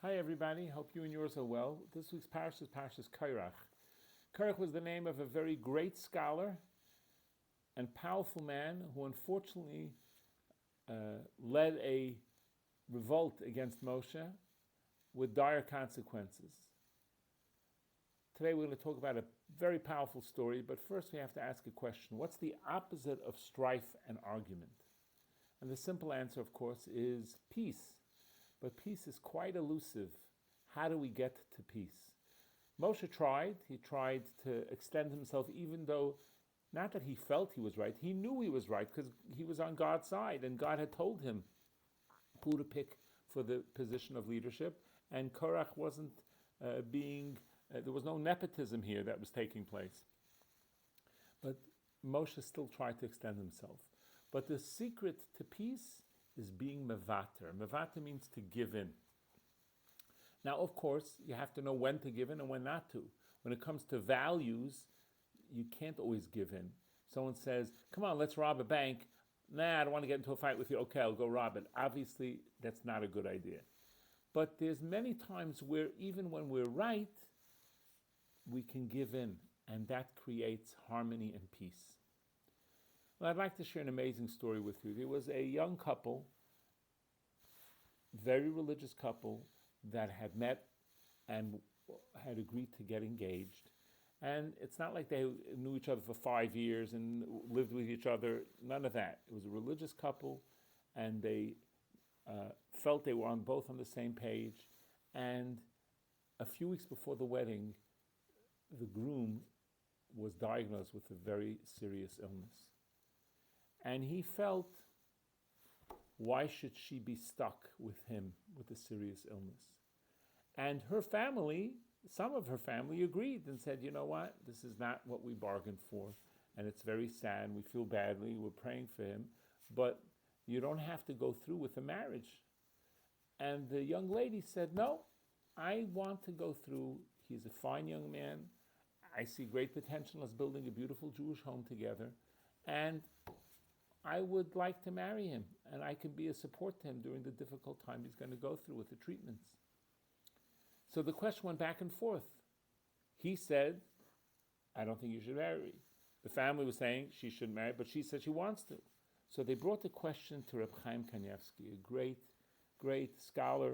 Hi everybody, hope you and yours are well. This week's Parshat is Parshat Korach. Korach was the name of a very great scholar and powerful man who unfortunately led a revolt against Moshe with dire consequences. Today we're going to talk about a very powerful story, but first we have to ask a question. What's the opposite of strife and argument? And the simple answer, of course, is peace. But peace is quite elusive. How do we get to peace? Moshe tried. He tried to extend himself, even though, not that he felt he was right, he knew he was right because he was on God's side, and God had told him who to pick for the position of leadership, and Korach wasn't there was no nepotism here that was taking place. But Moshe still tried to extend himself. But the secret to peace is being mevater. Mevater means to give in. Now, of course, you have to know when to give in and when not to. When it comes to values, you can't always give in. Someone says, come on, let's rob a bank. Nah, I don't want to get into a fight with you. Okay, I'll go rob it. Obviously, that's not a good idea. But there's many times where even when we're right, we can give in, and that creates harmony and peace. Well, I'd like to share an amazing story with you. There was a young couple, very religious couple, that had met and had agreed to get engaged. And it's not like they knew each other for 5 years and lived with each other, none of that. It was a religious couple, and they felt they were both on the same page. And a few weeks before the wedding, the groom was diagnosed with a very serious illness. And he felt, why should she be stuck with him with a serious illness? And her family, some of her family agreed and said, you know what, this is not what we bargained for, and it's very sad, we feel badly, we're praying for him, but you don't have to go through with the marriage. And the young lady said, no, I want to go through. He's a fine young man. I see great potential in us building a beautiful Jewish home together, and I would like to marry him, and I can be a support to him during the difficult time he's going to go through with the treatments. So the question went back and forth. He said, I don't think you should marry. The family was saying she shouldn't marry, but she said she wants to. So they brought the question to Rabbi Kanievsky, a great scholar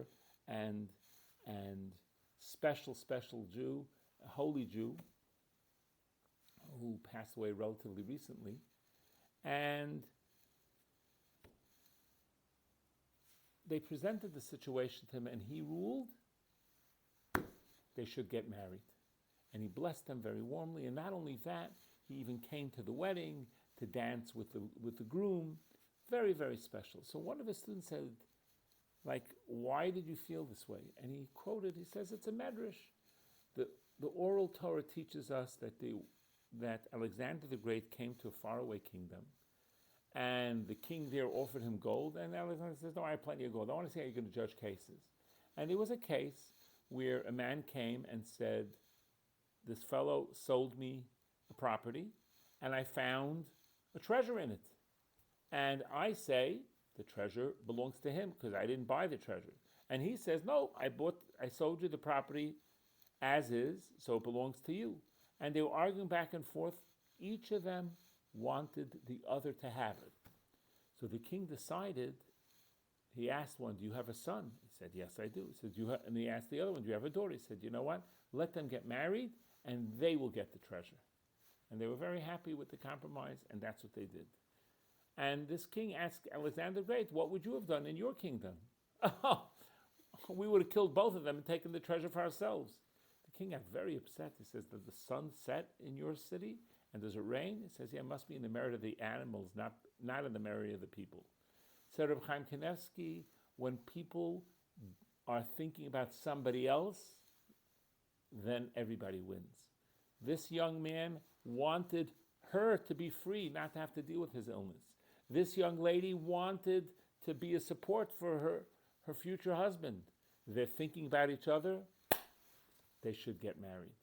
and special Jew, a holy Jew, who passed away relatively recently. And they presented the situation to him, and he ruled they should get married. And he blessed them very warmly. And not only that, he even came to the wedding to dance with the groom. Very, very special. So one of his students said, why did you feel this way? And he quoted, he says, it's a medrash. The oral Torah teaches us that Alexander the Great came to a faraway kingdom, and the king there offered him gold, and Alexander says, no, I have plenty of gold. I want to see how you're going to judge cases. And there was a case where a man came and said, this fellow sold me a property, and I found a treasure in it. And I say, the treasure belongs to him because I didn't buy the treasure. And he says, no, I sold you the property as is, so it belongs to you. And they were arguing back and forth. Each of them wanted the other to have it. So the king decided, he asked one, do you have a son? He said, yes, I do. He said, and he asked the other one, do you have a daughter? He said, you know what? Let them get married, and they will get the treasure. And they were very happy with the compromise, and that's what they did. And this king asked Alexander the Great, what would you have done in your kingdom? Oh, we would have killed both of them and taken the treasure for ourselves. The king got very upset. He says, does the sun set in your city? And does it rain? He says, yeah, it must be in the merit of the animals, not in the merit of the people. Said Rabbi Kanievsky, when people are thinking about somebody else, then everybody wins. This young man wanted her to be free, not to have to deal with his illness. This young lady wanted to be a support for her future husband. They're thinking about each other. They should get married.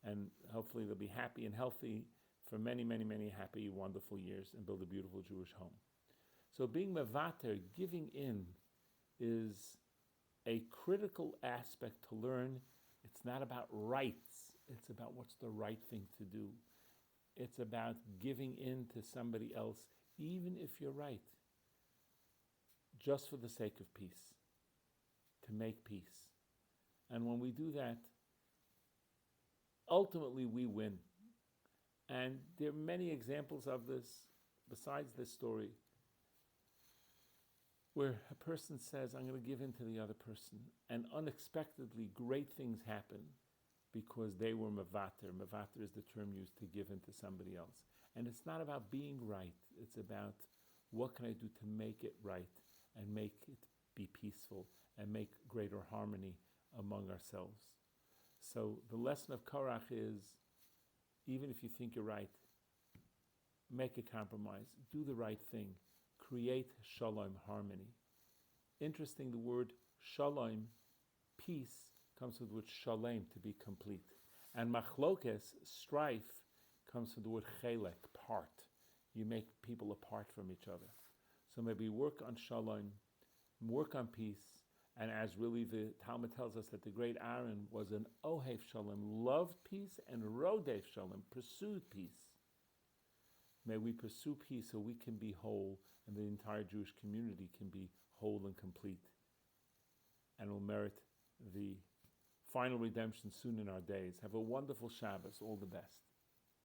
And hopefully they'll be happy and healthy for many, many, many happy, wonderful years and build a beautiful Jewish home. So being mevater, giving in, is a critical aspect to learn. It's not about rights. It's about what's the right thing to do. It's about giving in to somebody else, even if you're right, just for the sake of peace, to make peace. And when we do that, ultimately we win. And there are many examples of this, besides this story, where a person says, I'm going to give in to the other person, and unexpectedly great things happen because they were mevater. Mevater is the term used to give in to somebody else. And it's not about being right. It's about what can I do to make it right and make it be peaceful and make greater harmony among ourselves. So the lesson of Korach is, even if you think you're right, make a compromise, do the right thing, create shalom, harmony. Interesting, the word shalom, peace, comes from the word shalem, to be complete. And machlokes, strife, comes from the word chelek, part. You make people apart from each other. So maybe work on shalom, work on peace, and as really the Talmud tells us that the great Aaron was an ohev shalom, loved peace, and rodev shalom, pursued peace. May we pursue peace so we can be whole, and the entire Jewish community can be whole and complete, and will merit the final redemption soon in our days. Have a wonderful Shabbos. All the best.